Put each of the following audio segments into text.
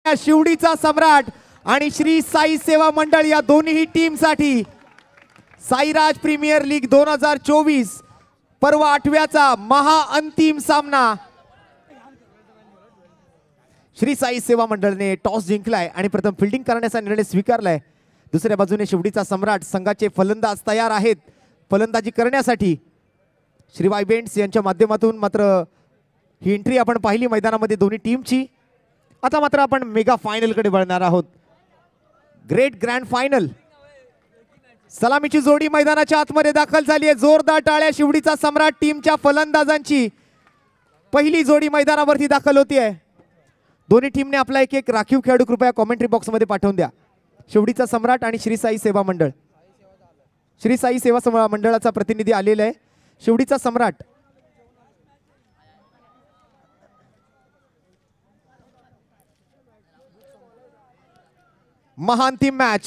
शिवडीचा सम्राट आणि श्री साई सेवा मंडळ या दोन्ही टीम साठी साईराज प्रीमियर लीग 2024 पर्व 8व्याचा महाअंतिम सामना। श्री साई सेवा मंडळने टॉस जिंकलाय आणि प्रथम फिल्डिंग करण्याचा निर्णय स्वीकारलाय। दुसऱ्या बाजूने शिवडीचा सम्राट संघाचे फलंदाज तयार आहेत फलंदाजी करण्यासाठी। श्री वाय बेंड्स यांच्या माध्यमातून मात्र ही एंट्री आपण पाहिली मैदानामध्ये दोन्ही टीमची। आता मात्र आपण मेगा फायनल कडे वळणार आहोत। ग्रेट ग्रँड फायनल सलामीची जोडी मैदानाच्या आतमध्ये दाखल झाली आहे। जोरदार टाळ्या शिवडीचा सम्राट टीमच्या फलंदाजांची पहिली जोडी मैदानावरती दाखल होती आहे। दोन्ही टीमने आपला एक एक राखीव खेळाडू कृपया कमेंट्री बॉक्स मध्ये पाठवून द्या। शिवडीचा सम्राट आणि श्री साई सेवा मंडळ, श्री साई सेवा मंडळाचा प्रतिनिधी आलेला आहे। शिवडीचा सम्राट महाअंतिम मॅच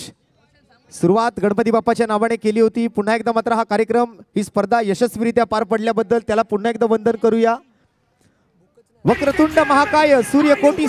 सुरुवात गणपती बाप्पाच्या नावाने केली होती। पुन्हा एकदा मात्र हा कार्यक्रम ही स्पर्धा यशस्वीरित्या पार पडल्याबद्दल त्याला पुन्हा एकदा वंदन करूया। वक्रतुंड महाकाय सूर्यकोटी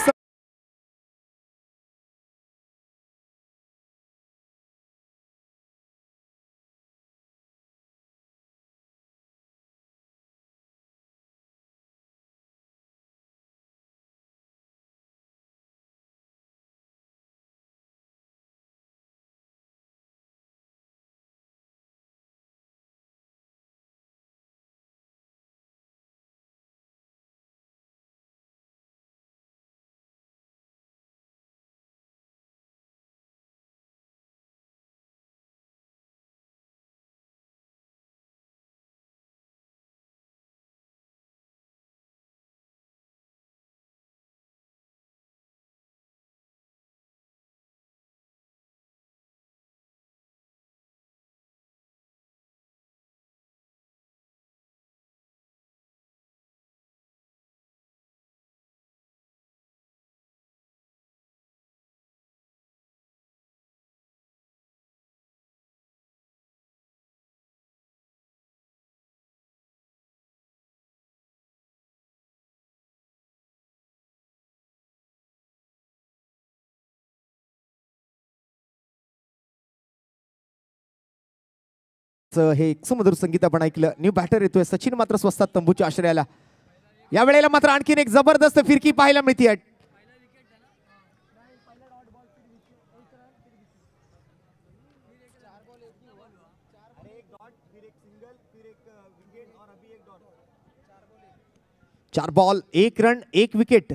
हे एक सुमधुर संगीत आपण ऐकलं। न्यू बॅटर येतोय सचिन मात्र स्वस्तात तंबूच्या आश्रयाला। या वेळेला मात्र आणखीन एक जबरदस्त फिरकी पाहायला मिळते। चार बॉल 1 रन 1 विकेट।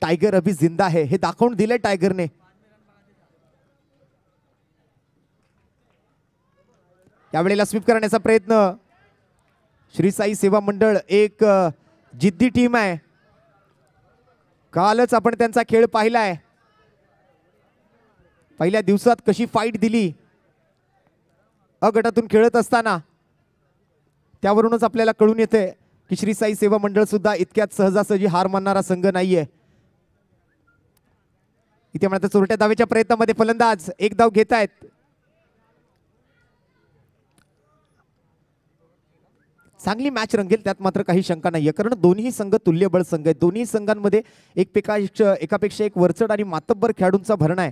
टायगर अभी जिंदा है हे दाखवून दिले टायगरने। यावेळेला स्वीप करण्याचा प्रयत्न। श्री साई सेवा मंडळ एक जिद्दी टीम आहे। कालच आपण त्यांचा खेळ पाहिलाय। पहिल्या दिवसात कशी फाईट दिली अ गटातून खेळत असताना, त्यावरूनच आपल्याला कळून येते की श्री साई सेवा मंडळ सुद्धा इतक्यात सहजासहजी हार मानणारा संघ नाहीये। इथे मात्र चोरट्या धावेच्या प्रयत्नामध्ये फलंदाज एक धाव घेत आहेत। चांगली मॅच रंगेल त्यात मात्र काही शंका नाहीये, कारण दोन्ही संघ तुल्यबळ संघ आहेत. दोन्ही संघांमध्ये एकापेक्षा एक वरचढ आणि मातब्बर खेळाडूंचा भरणा आहे.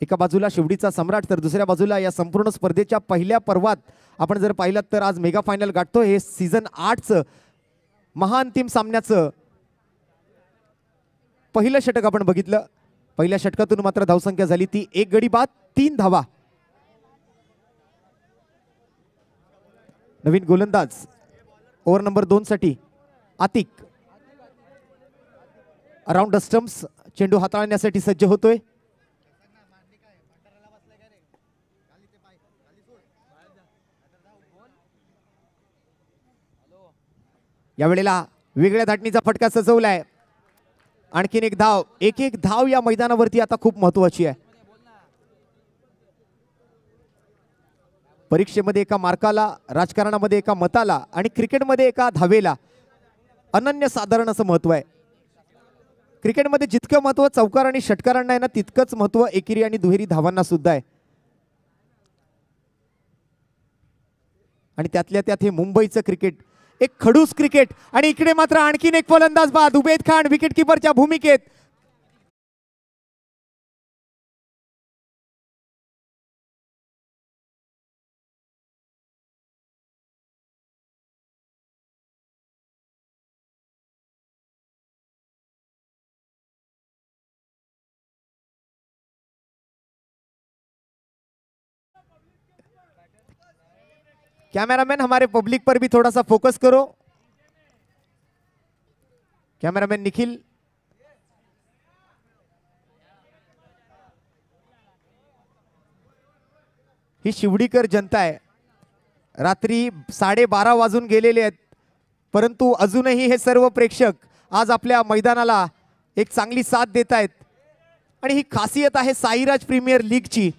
एका बाजूला शिवडीचा सम्राट तर दुसऱ्या बाजूला या संपूर्ण स्पर्धेच्या पहिल्या पर्वात आपण जर पाहिलं तर आज मेगा फायनल गाठतो. हे सीझन 8चं महाअंतिम सामन्याचं पहिलं षटक आपण बघितलं. पहिल्या षटकातून मात्र धावसंख्या झाली ती 1 गडी बाद 3 धावा. नवीन गोलंदाज ओव्हर नंबर 2 साठी आतिक अराउंड द स्टंप्स चेंडू हाताळण्यासाठी सज्ज होतोय. यावेळेला वेगळ्या धाटणीचा फटका सजवलाय. आणखीन एक धाव. एक धाव या मैदानावरती आता खूप महत्वाची आहे. परीक्षेमध्ये एका मार्काला, राजकारणामध्ये एका मताला आणि क्रिकेटमध्ये एका धावेला अनन्यसाधारण असं महत्व आहे. क्रिकेटमध्ये जितकं महत्व चौकार आणि षटकारांना आहे ना, तितकंच महत्व एकेरी आणि दुहेरी धावांना सुद्धा आहे. आणि त्यातल्या त्यात हे मुंबईचं क्रिकेट एक खडूस क्रिकेट. आणि इकडे मात्र आणखीन एक फलंदाज बाद उबेद खान विकेट किपरच्या भूमिकेत. कैमरामैन हमारे पब्लिक पर भी थोड़ा सा फोकस करो. कैमरामैन निखिल. ही शिवडीकर जनता आहे. रात्री 12:30 वाजून गेलेले आहेत, परंतु अजूनही हे सर्व प्रेक्षक आज आपल्या मैदानाला एक चांगली साथ देत आहेत. आणि ही खासियत आहे साईराज प्रीमियर लीगची.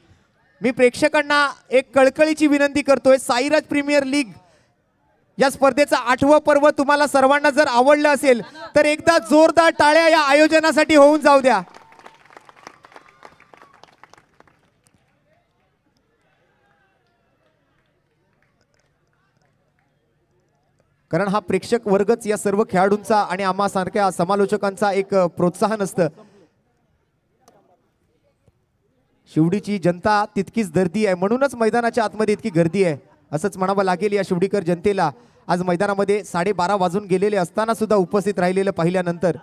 मी प्रेक्षकांना एक कळकळीची विनंती करतोय. साईराज प्रीमियर लीग या स्पर्धेचा 8वं पर्व तुम्हाला सर्वांना जर आवडलं असेल तर एकदा जोरदार टाळ्या या आयोजनासाठी होऊन जाऊ द्या. कारण हा प्रेक्षक वर्गच या सर्व खेळाडूंचा आणि आम्हा सारख्या समालोचकांचा एक प्रोत्साहन असतं. शिवडीची जनता तितकीच दर्दी आहे, म्हणूनच मैदानाच्या आतमध्ये इतकी गर्दी आहे असंच म्हणावं लागेल. या शिवडीकर जनतेला आज मैदानामध्ये 12:30 वाजून गेलेले असताना सुद्धा उपस्थित राहिलेलं पाहिल्यानंतर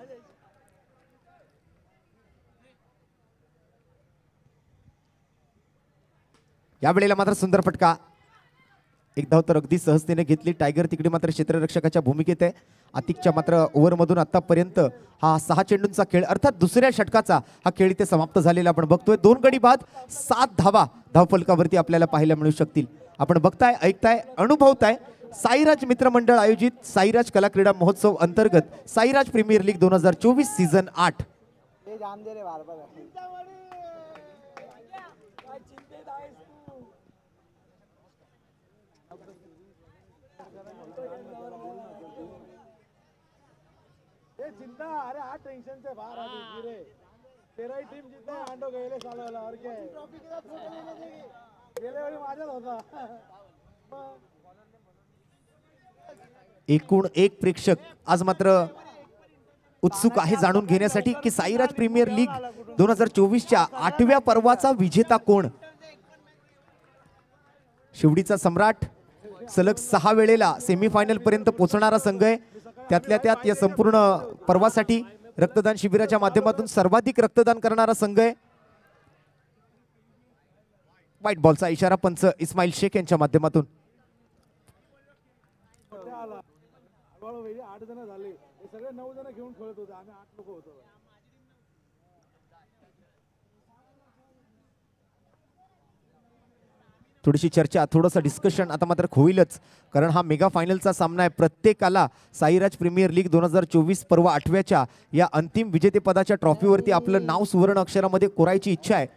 यावेळेला मात्र सुंदर फटका. एक धाव तर अगदी सहजतेने घेतली. टायगर तिकडे मात्र क्षेत्ररक्षकाच्या भूमिकेत आहे. आतिकच्या मात्र ओव्हरमधून आतापर्यंत हा 6 चेंडूंचा खेळ अर्थात दुसऱ्या षटकाचा हा खेळ इथे समाप्त झालेला आपण बघतोय. 2 गडी बाद 7 धावा धावफलकावरती आपल्याला पाहायला मिळू शकतील. आपण बघताय, ऐकताय, अनुभवताय साईराज मित्रमंडळ आयोजित साईराज कला क्रीडा महोत्सव अंतर्गत साईराज प्रीमियर लीग 2024 सीझन 8. अरे आ टेंशन से बाहर आ गई रे. तेरा ही टीम जितना आंडो गेले साला और क्या है. गेले वेळी माझ्याच होता. एकूण एक प्रेक्षक आज मात्र उत्सुक आहे जाणून घेण्यासाठी की साईराज प्रीमियर लीग 2024च्या 8व्या पर्वाचा विजेता कोण. शिवडीचा सम्राट सलग 6 वेळेला सेमीफायनल पर्यंत पोहोचणारा संघ आहे. त्यातल्या त्यात या संपूर्ण पर्वासाठी रक्तदान शिबिराच्या माध्यमातून सर्वाधिक रक्तदान करणारा संघ आहे. व्हाईट बॉलचा इशारा पंच इस्माईल शेख यांच्या माध्यमातून. 8 जण झाले, हे सगळे 9 जण घेऊन खेळत होते. आम्ही 8 लोक होतो. थोडीशी चर्चा, थोडंसं डिस्कशन आता मात्र होईलच, कारण हा मेगा फायनलचा सामना आहे. प्रत्येकाला साईराज प्रीमियर लीग 2024 पर्व 8व्याच्या या अंतिम विजेतेपदाच्या ट्रॉफीवरती आपलं नाव सुवर्ण अक्षरामध्ये कोरायची इच्छा आहे.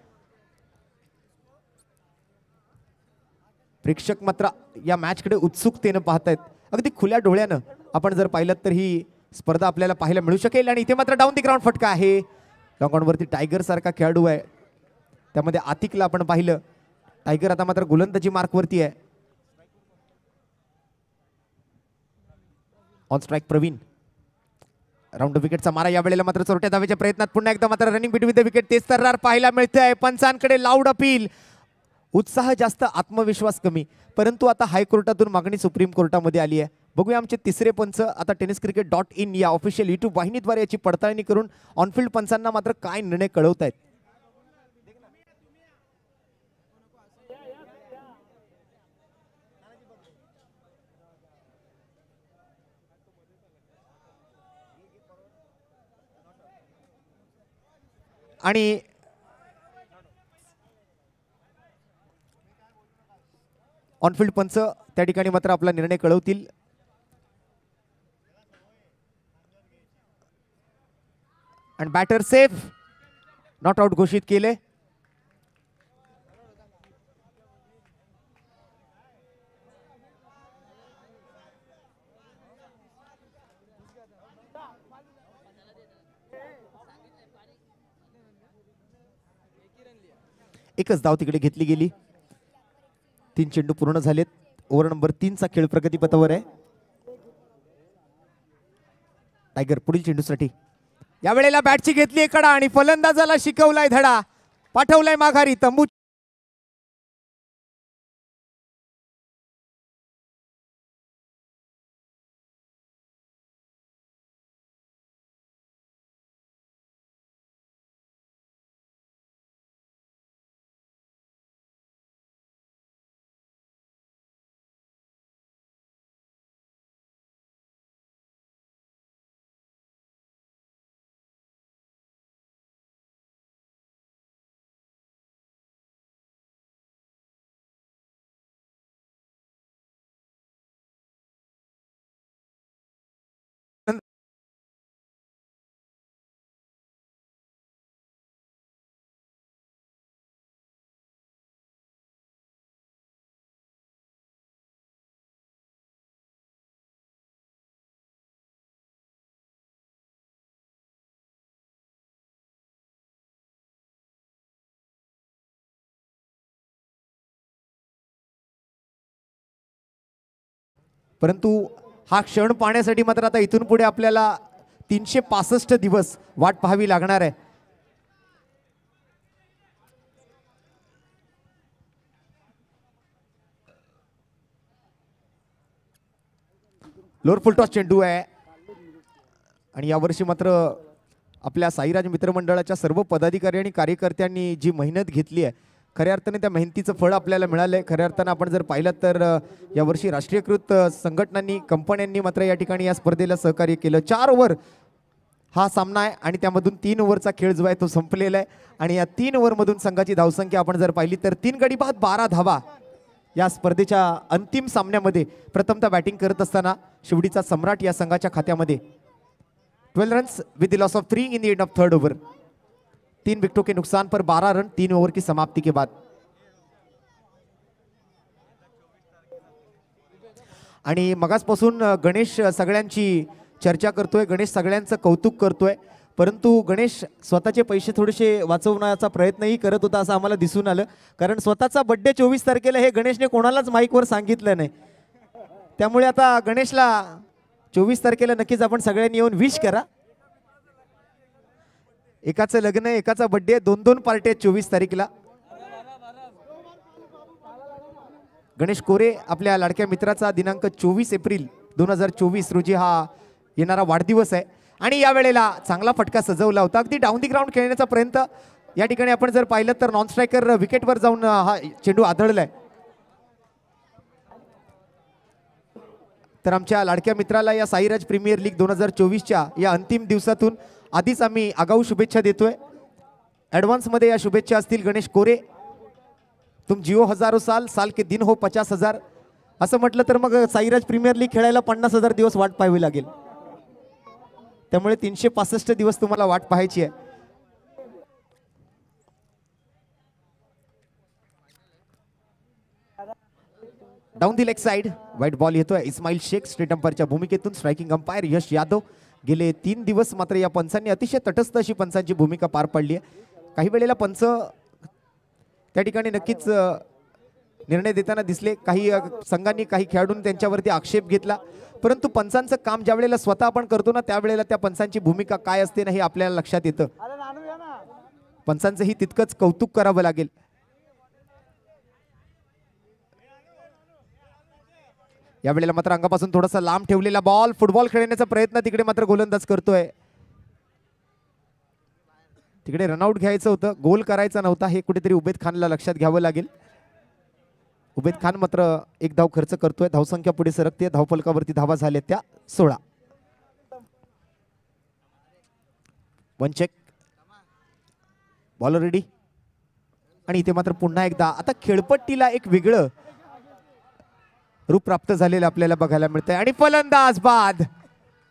प्रेक्षक मात्र या मॅचकडे उत्सुकतेनं पाहतायत. अगदी खुल्या डोळ्यानं आपण जर पाहिलं तर ही स्पर्धा आपल्याला पाहायला मिळू शकेल. आणि इथे मात्र डाऊन दी ग्राउंड फटका आहे. लॉंगॉनवरती टायगर सारखा खेळाडू आहे, त्यामध्ये आतिकला आपण पाहिलं. टायगर आता मात्र गोलंदाजी मार्कवरती आहे. On strike Praveen. राऊंड विकेटचा मारा या वेळेला मात्र चोरट्या धावेच्या प्रयत्नात पुन्हा एकदा मात्र रनिंग बिटवीन द विकेट तेच तर्रार पाहायला मिळतंय. पंचांकडे लाऊड अपील, उत्साह जास्त आत्मविश्वास कमी. परंतु आता हायकोर्टातून मागणी सुप्रीम कोर्टामध्ये आली आहे. बघूया आमचे तिसरे पंच आता tenniscricket.in या ऑफिशियल युट्यूब वाहिनीद्वारे याची पडताळणी करून ऑनफिल्ड पंचांना मात्र काय निर्णय कळवत आहेत. आणि ऑनफिल्ड पंच त्या ठिकाणी मात्र आपला निर्णय कळवतील. आणि बॅटर सेफ, नॉट आउट घोषित केले. एकच धाव तिकडे घेतली गेली. 3 चेंडू पूर्ण झालेत. ओव्हर नंबर 3 चा खेळ प्रगतीपथावर आहे. टायगर पुढील चेंडूसाठी या वेळेला बॅटची घेतली कडा आणि फलंदाजाला शिकवलाय धडा, पाठवलाय माघारी. तंबू परंतु हा क्षण पाहण्यासाठी मात्र आता इथून पुढे आपल्याला 365 दिवस वाट पाहावी लागणार आहे. लोअर फुलटॉस चेंडू आहे आणि यावर्षी मात्र आपल्या साईराज मित्रमंडळाच्या सर्व पदाधिकारी आणि कार्यकर्त्यांनी जी मेहनत घेतली आहे, खऱ्या अर्थाने त्या मेहनतीचं फळ आपल्याला मिळालंय. खऱ्या अर्थानं आपण जर पाहिलं तर यावर्षी राष्ट्रीयकृत संघटनांनी, कंपन्यांनी मात्र या ठिकाणी या स्पर्धेला सहकार्य केलं. 4 ओव्हर हा सामना आहे आणि त्यामधून 3 ओव्हरचा खेळ जो आहे तो संपलेला आहे. आणि या 3 ओव्हरमधून संघाची धावसंख्या आपण जर पाहिली तर 3 गडी बाद 12 धावा. या स्पर्धेच्या अंतिम सामन्यामध्ये प्रथमतः बॅटिंग करत असताना शिवडीचा सम्राट या संघाच्या खात्यामध्ये 12 रन्स विद the loss of 3 in the end of third over. 3 विकेटों के नुकसान पर 12 रन 3 ओवर की समाप्ति के बाद. आणि मगासपासून गणेश सगळ्यांची चर्चा करतोय, गणेश सगळ्यांचं कौतुक करतोय. परंतु गणेश स्वतःचे पैसे थोडेसे वाचवण्याचा प्रयत्नही करत होता असं आम्हाला दिसून आलं. कारण स्वतःचा बर्थडे 24 तारखेला हे गणेशने कोणालाच माईकवर सांगितलं नाही. त्यामुळे आता गणेशला 24 तारखेला नक्कीच आपण सगळ्यांनी येऊन विश करा. एकाचं लग्न, एकाचा बर्थडे, 2-2 पार्ट्या 24 तारीखला. गणेश कोरे आपल्या लाडक्या मित्राचा दिनांक 24 एप्रिल 2024 रोजी हा येणारा वाढदिवस आहे. आणि या वेळेला चांगला फटका सजवला होता. अगदी डाऊन दी ग्राउंड खेळण्याचा प्रयत्न या ठिकाणी आपण जर पाहिलं तर नॉन स्ट्रायकर विकेटवर जाऊन हा चेंडू आदळलाय. तर आमच्या लाडक्या मित्राला या साईराज प्रीमियर लीग 2024च्या या अंतिम दिवसातून आधीच आम्ही आगाऊ शुभेच्छा देतोय. ॲडव्हान्स मध्ये या शुभेच्छा असतील. गणेश कोरे, तुम जिओ हजारो साल, साल के दिन हो 50,000. असं म्हटलं तर मग साईराज प्रीमियर लीग खेळायला 50,000 दिवस वाट पाहावी लागेल. त्यामुळे 365 दिवस तुम्हाला वाट पाहायची आहे. डाऊन दी लेग साइड वाईट बॉल येतोय. इस्माईल शेख स्ट्रेट अंपायरच्या भूमिकेतून. स्ट्रायकिंग अंपायर यश यादव. गेले 3 दिवस मात्र या पंचांनी अतिशय तटस्थ अशी पंचांची भूमिका पार पाडली आहे. काही वेळेला पंच त्या ठिकाणी नक्कीच निर्णय देताना दिसले. काही संघांनी, काही खेळाडूंनी त्यांच्यावरती आक्षेप घेतला. परंतु पंचांचं काम ज्या वेळेला स्वतः आपण करतो ना त्यावेळेला त्या पंचांची भूमिका काय असते ना हे आपल्याला लक्षात येतं. अरे नानू या ना. पंचांचंही तितकंच कौतुक करावं लागेल. या वेळेला मात्र अंगापासून थोडासा लांब ठेवलेला बॉल, फुटबॉल खेळण्याचा प्रयत्न तिकडे मात्र गोलंदाज करतोय. तिकडे रनआउट घ्यायचं होतं, गोल करायचा नव्हता, हे कुठेतरी उबेद खानला लक्षात घ्यावं लागेल. उबेद खान मात्र एक धाव खर्च करतोय. धावसंख्या पुढे सरकते. धावफलकावरती धावा झाल्या त्या 16. One check, bowler ready. आणि इथे मात्र पुन्हा एकदा आता खेळपट्टीला एक वेगळं रूप प्राप्त झालेलं आपल्याला बघायला मिळतंय. आणि फलंदाज बाद.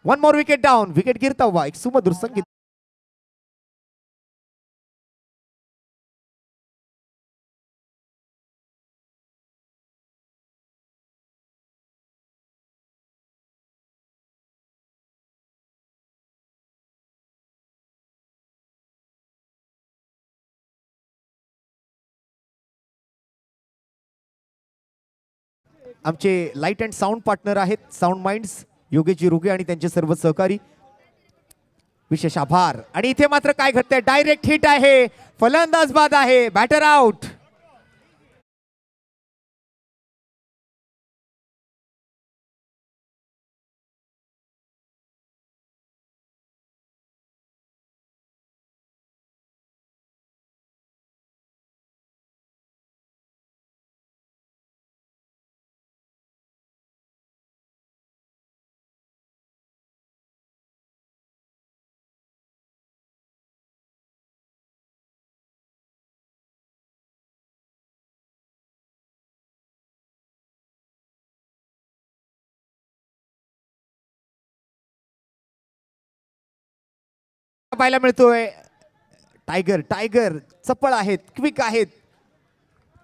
One more wicket down. Wicket गिरतावा एक सुमधुर संगीत. आमचे लाईट अँड साऊंड पार्टनर आहेत साऊंड माइंड्स, योगेशजी रुगे आणि त्यांचे सर्व सहकारी, विशेष आभार. आणि इथे मात्र काय घडतंय, डायरेक्ट हिट आहे, फलंदाज बाद आहे, बॅटर आउट. पाहायला मिळतोय टायगर. टायगर चपळ आहेत, क्विक आहेत.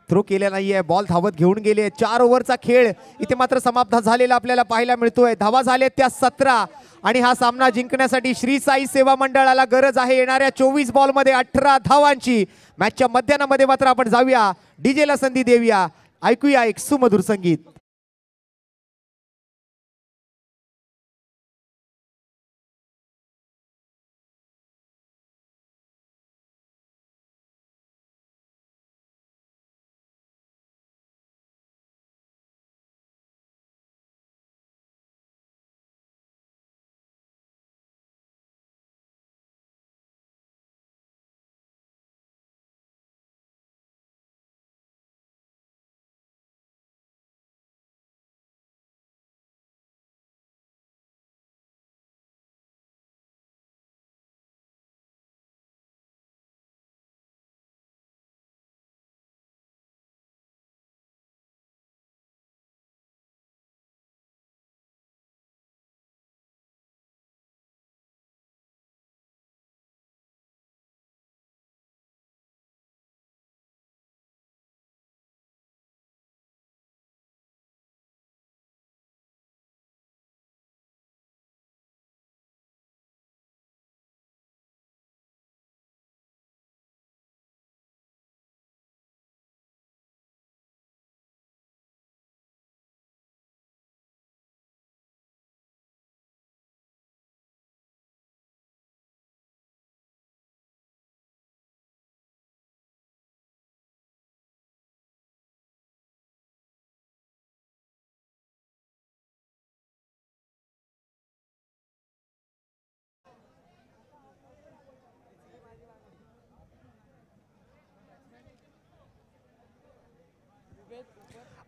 थ्रो केला नाहीये, बॉल धावत घेऊन गेले. 4 ओव्हरचा खेळ इथे मात्र समाप्त झालेला आपल्याला पाहायला मिळतोय. धावा झाले त्या 17. आणि हा सामना जिंकण्यासाठी श्री साई सेवा मंडळाला गरज आहे येणाऱ्या 24 बॉल मध्ये 18 धावांची. मॅचच्या मध्यानामध्ये मात्र आपण जाऊया, डीजेला संधी देऊया, ऐकूया एक सुमधुर संगीत.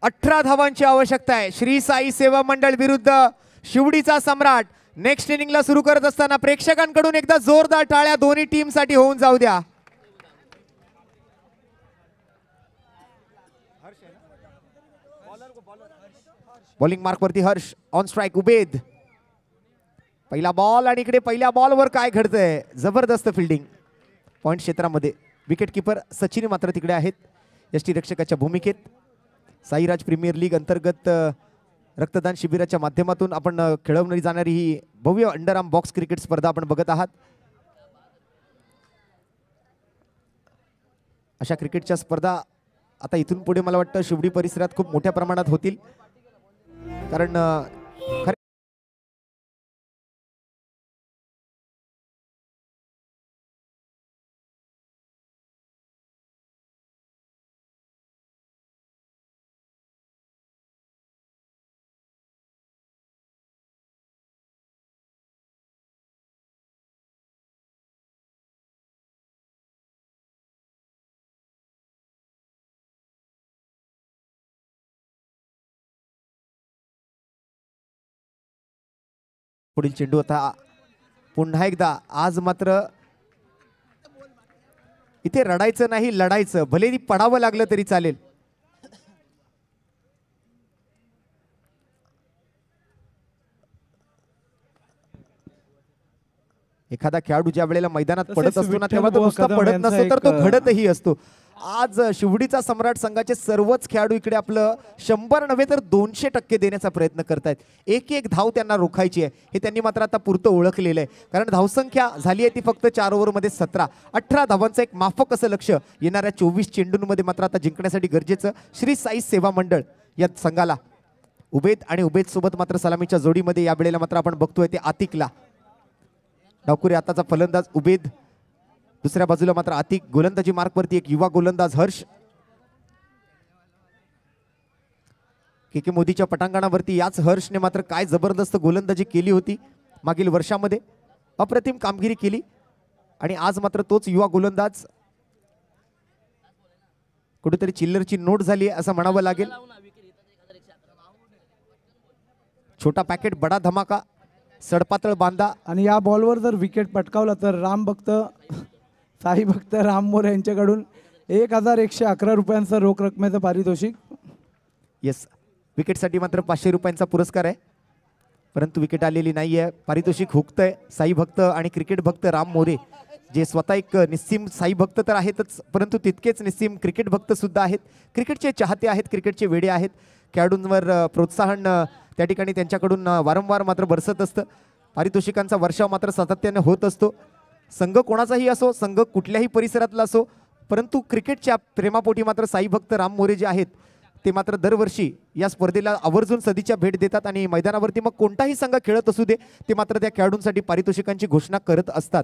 अठरा धावांची आवश्यकता आहे श्री साई सेवा मंडळ विरुद्ध शिवडीचा सम्राट. नेक्स्ट इनिंगला सुरू करत असताना प्रेक्षकांकडून एकदा जोरदार टाळ्या दोन्ही टीम साठी होऊन जाऊ द्या. बॉलिंग मार्क वरती हर्ष, ऑन स्ट्राइक उबेद. पहिला बॉल आणि इकडे पहिल्या बॉलवर काय घडतंय, जबरदस्त फिल्डिंग. पॉइंट क्षेत्रामध्ये विकेट किपर सचिन मात्र तिकडे आहेत यष्टीरक्षकाच्या भूमिकेत. साईराज प्रीमियर लीग अंतर्गत रक्तदान शिबिराच्या माध्यमातून आपण खेळवली जाणारी ही भव्य अंडरआर्म बॉक्स क्रिकेट स्पर्धा आपण बघत आहात. अशा क्रिकेटच्या स्पर्धा आता इथून पुढे मला वाटतं शिवडी परिसरात खूप मोठ्या प्रमाणात होतील, कारण पुढील चेंडू होता पुन्हा एकदा. आज मात्र इथे रडायचं नाही, लढायचं. भले पडावं लागलं तरी चालेल. एखादा खेळाडू ज्या वेळेला मैदानात पडत असतो ना तेव्हा तो नुसता पडत नसतो तर तो घडतही असतो. आज शिवडीचा सम्राट संघाचे सर्वच खेळाडू इकडे आपलं 100 नव्हे तर 200% देण्याचा प्रयत्न करतायत. एक एक धाव त्यांना रोखायची आहे हे त्यांनी मात्र आता पुरतं ओळखलेलं आहे. कारण धावसंख्या झाली आहे ती फक्त 4 ओव्हरमध्ये 18 धावांचं एक माफक असं लक्ष येणाऱ्या 24 चेंडूंमध्ये मात्र आता जिंकण्यासाठी गरजेचं. श्री साई सेवा मंडळ या संघाला उबेद आणि उबेद सोबत मात्र सलामीच्या जोडीमध्ये या वेळेला मात्र आपण बघतोय ते आतिकला. डावकुरी आताचा फलंदाज उबेद, दुसऱ्या बाजूला मात्र आतिक. गोलंदाजी मार्कवरती एक युवा गोलंदाज हर्ष. के मोदीच्या पटांगणावरती याच हर्षने मात्र काय जबरदस्त गोलंदाजी केली होती मागील वर्षामध्ये. अप्रतिम कामगिरी केली आणि आज मात्र तोच युवा गोलंदाज कुठेतरी चिल्लरची नोट झाली असं म्हणावं लागेल. छोटा पॅकेट बडा धमाका, सडपातळ बांधा. आणि या बॉलवर जर विकेट पटकावला तर राम भक्त साई भक्त राम मोरे यांच्याकडून 1111 रुपयांचं रोख रकमेचं पारितोषिक. येस, विकेटसाठी मात्र 500 रुपयांचा पुरस्कार आहे परंतु विकेट आलेली नाहीये. पारितोषिक हुकतंय साई भक्त आणि क्रिकेट भक्त राम मोरे जे स्वतः एक निस्सीम साई भक्त तर आहेतच परंतु तितकेच निस्सीम क्रिकेट भक्त सुद्धा आहेत. क्रिकेटचे चाहते आहेत, क्रिकेटचे वेडे आहेत. खेळाडूंवर प्रोत्साहन त्या ठिकाणी त्यांच्याकडून वारंवार मात्र बरसत असतं. पारितोषिकांचा वर्षाव मात्र सातत्याने होत असतो. संघ कोणाचाही असो, संघ कुठल्याही परिसरातला असो, परंतु क्रिकेटच्या प्रेमापोटी मात्र साई भक्त राम मोरे जे आहेत ते मात्र दरवर्षी या स्पर्धेला आवर्जून सदिच्छा भेट देतात आणि मैदानावरती मग कोणताही संघ खेळत असू दे ते मात्र त्या खेळाडूंसाठी पारितोषिकांची घोषणा करत असतात.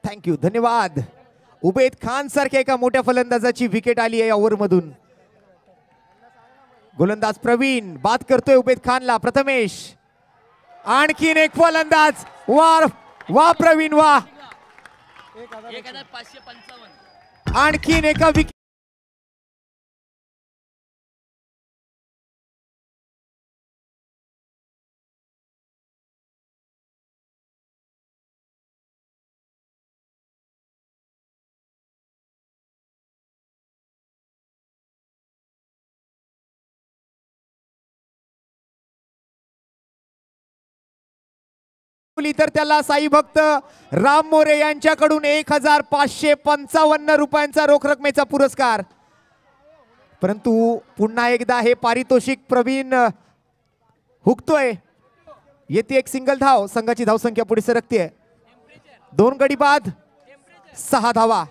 थँक्यू, धन्यवाद. उबेद खान सारख्या एका मोठ्या फलंदाजाची विकेट आली आहे ओव्हर मधून. गोलंदाज प्रवीण बाद करतोय उबेद खानला. प्रथमेश आणखीन एक फलंदाज. वार वा प्रवीण वा. आणखीन एका विकेट. तर त्याला साई भक्त राम मोरे यांच्याकडून 1555 रुपयांचा रोख रकमेचा पुरस्कार. परंतु पुन्हा एकदा हे पारितोषिक प्रवीण हुकतोय. येते एक सिंगल धाव. संघाची धावसंख्या पुढे सरकते. 2 गडी बाद 6 धावा.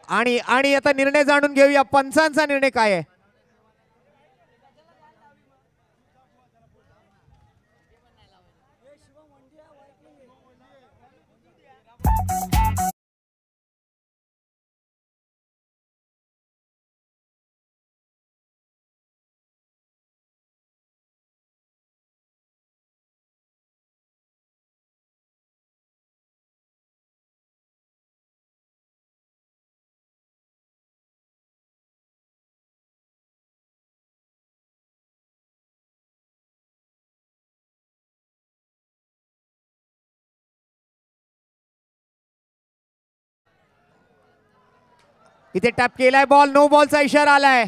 आणि आता निर्णय जाणून घेऊया. पंचांचा निर्णय काय आहे. इथे टॅप केलाय बॉल, नो बॉलचा इशारा आलाय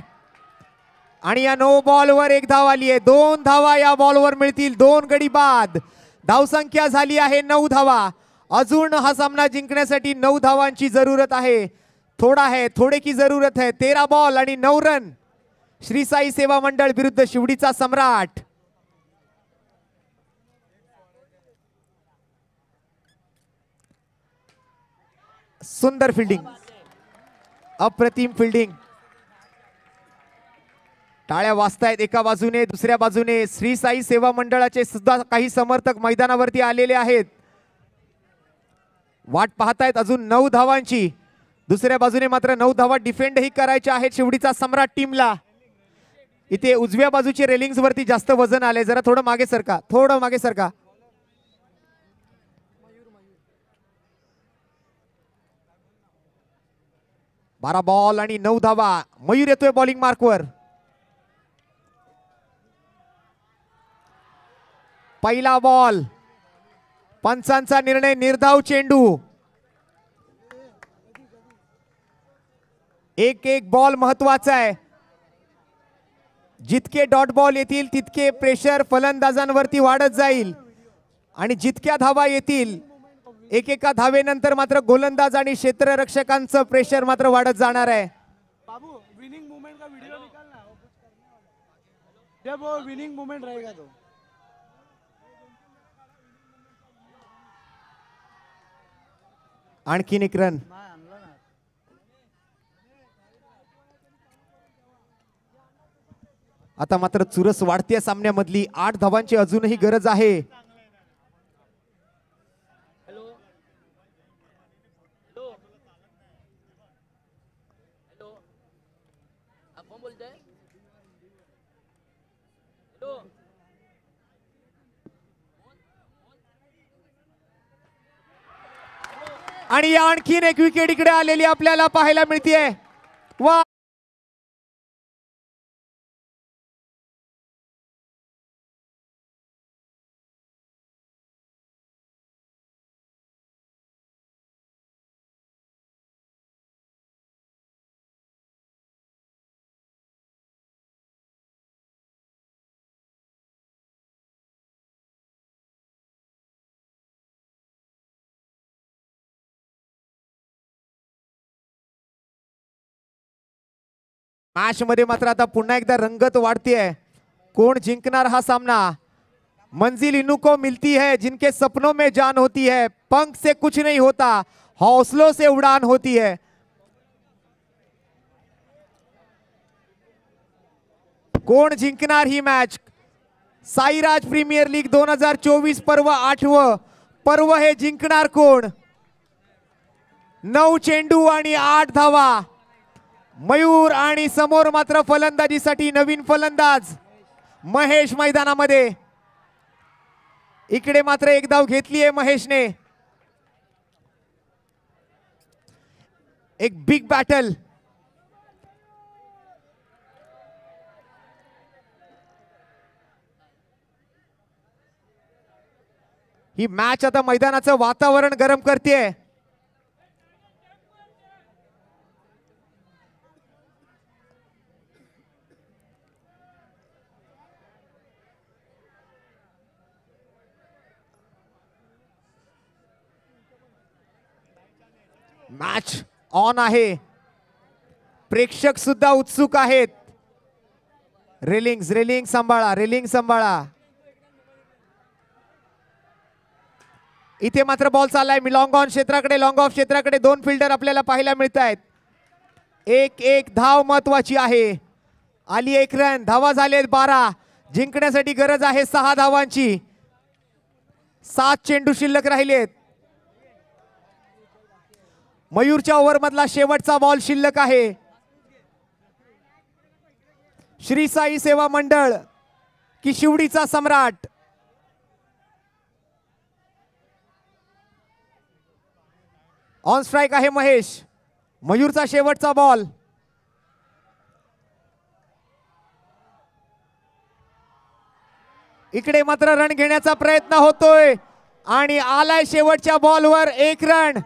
आणि या नो बॉलवर एक धाव आली आहे. 2 धावा या बॉलवर मिळतील. 2 गडी बाद. धावसंख्या झाली आहे 9 धावा. अजून हा सामना जिंकण्यासाठी 9 धावांची जरूरत आहे. थोडे की जरूरत है. 13 बॉल आणि 9 रन. श्री साई सेवा मंडळ विरुद्ध शिवडीचा सम्राट. सुंदर फिल्डिंग, अप्रतिम फिल्डिंग. टाळ्या वाजतायत एका बाजूने, दुसऱ्या बाजूने श्री साई सेवा मंडळाचे सुद्धा काही समर्थक मैदानावरती आलेले आहेत. वाट पाहतायत अजून 9 धावांची. दुसऱ्या बाजूने मात्र 9 धावा डिफेंडही करायच्या आहेत शिवडीचा सम्राट टीमला. इथे उजव्या बाजूचे रेलिंग्स वरती जास्त वजन आले. जरा थोडं मागे सरका, थोडं मागे सरका. बारा बॉल आणि 9 धावा. मयूर येतोय बॉलिंग मार्कवर. पहिला बॉल, पंचांचा निर्णय, निर्धाव चेंडू. एक बॉल महत्वाचा आहे. जितके डॉट बॉल येतील तितके प्रेशर फलंदाजांवरती वाढत जाईल आणि जितक्या धावा येतील एकेका धावेनंतर मात्र गोलंदाज आणि क्षेत्ररक्षकांचं प्रेशर मात्र वाढत जाणार आहे. बाबू विनिंग मोमेंट का वीडियो निकालना, जब वो विनिंग मोमेंट रहेगा तो. आणखीन एक रन. आता मात्र चुरस वाढते सामन्यामधली. 8 धावांची अजूनही गरज आहे. आणि आणखीन एक विकेट इकडे आलेली आपल्याला पाहायला मिळते. वा, मॅच मध्ये मात्र आता पुन्हा एकदा रंगत वाढतीये. कोण जिंकणार हा सामना? मंजिल इनको मिलती है जिनके सपनों में जान होती है. पंख से कुछ नहीं होता, हौसलों से उड़ान होती है. कोण जिंकणार ही मॅच? साईराज प्रीमियर लीग 2024 पर्व 8व पर्व हे जिंकणार कोण? 9 चेंडू आणि 8 धावा. मयूर आणि समोर मात्र फलंदाजीसाठी नवीन फलंदाज महेश मैदानामध्ये. इकडे मात्र एक धाव घेतली आहे महेशने. एक बिग बॅटल. ही मॅच आता मैदानाचं वातावरण गरम करते. मॅच ऑन आहे. प्रेक्षक सुद्धा उत्सुक आहेत. रेलिंग सांभाळा, रेलिंग सांभाळा. इथे मात्र बॉल चाललाय मी लॉंग ऑन क्षेत्राकडे, लॉंग ऑफ क्षेत्राकडे. 2 फिल्डर आपल्याला पाहायला मिळत आहेत. एक धाव महत्वाची आहे. आली 1 रन. धावा झालेत 12. जिंकण्यासाठी गरज आहे 6 धावांची. 7 चेंडू शिल्लक राहिलेत. मयूरच्या ओव्हर मधला शेवटचा बॉल शिल्लक आहे. श्री साई सेवा मंडळ की शिवडीचा सम्राट? ऑन स्ट्राइक आहे महेश. मयूरचा शेवटचा बॉल. इकडे मात्र रन घेण्याचा प्रयत्न होतोय आणि आलाय शेवटच्या बॉलवर 1 रन.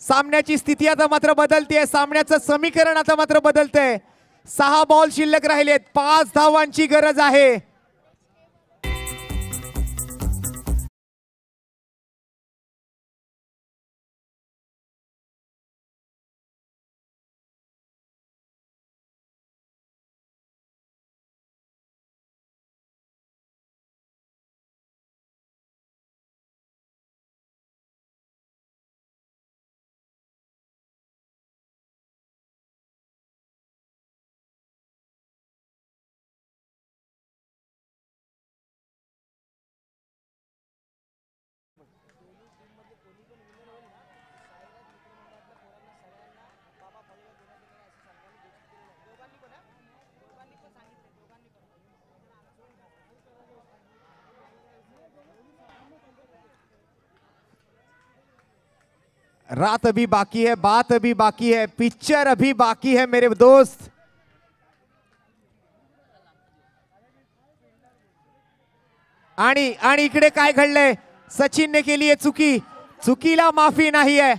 सामन्याची स्थिती आता मात्र बदलते, सामन्याचं समीकरण आता मात्र बदलतंय. 6 बॉल शिल्लक राहिलेत, 5 धावांची गरज आहे. रात अभी बाकी है, बात अभी बाकी है, पिक्चर अभी बाकी है मेरे दोस्त. आणि इकडे काय घडलंय? सचिनने केली आहे चुकी, चुकीला माफी नाही आहे.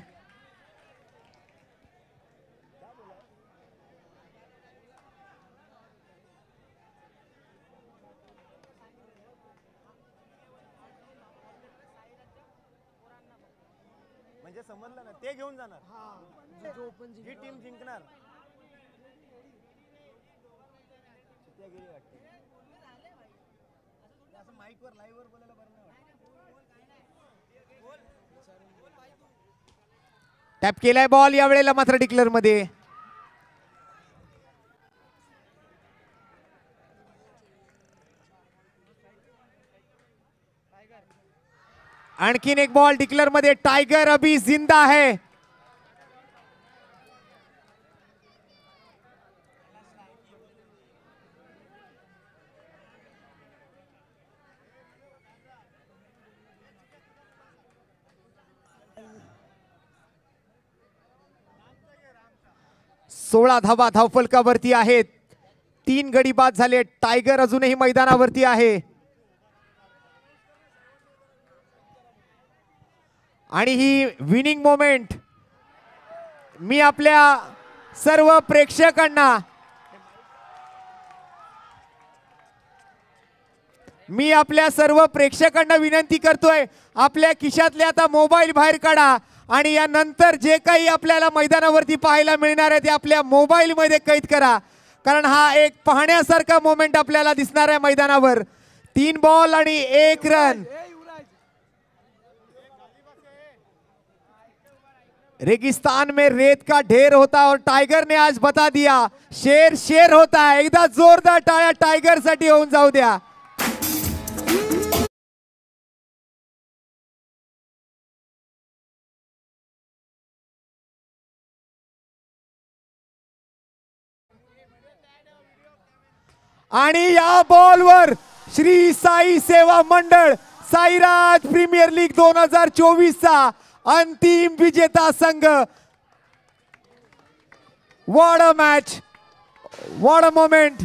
म्हणजे समजलं ना, ते घेऊन जाणार जी टीम जिंकणार. माईकवर लाईव्ह वर बोलायला बरं नाही. टॅप केलाय बॉल या वेळेला मात्र डिक्लेअर मध्ये. आणखीन एक बॉल डिक्लेअर मध्ये. टायगर अभी जिंदा है. सोळा धावा धावफलकावरती आहेत. 3 गडी बाद झाले. टायगर अजूनही मैदानावरती आहे. आणि ही विनिंग मोमेंट मी आपल्या सर्व प्रेक्षकांना विनंती करतोय, आपल्या खिशातले आता मोबाईल बाहेर काढा आणि यानंतर जे काही आपल्याला मैदानावरती पाहायला मिळणार आहे ते आपल्या मोबाईल मध्ये कैद करा, कारण हा एक पाहण्यासारखा मोमेंट आपल्याला दिसणार आहे मैदानावर. 3 बॉल आणि 1 रन. रेगिस्तान में रेत का ढेर होता और टाइगर ने आज बता दिया शेर शेर होता है. एकदा जोरदार टाळ्या टायगर साठी होऊन जाऊ द्या. आणि या बॉलवर श्री साई सेवा मंडळ साईराज प्रीमियर लीग 2024 चा अंतिम विजेता संघ. What a match, what a moment.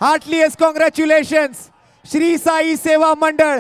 Heartiest congratulations Shri Sai Seva मंडळ.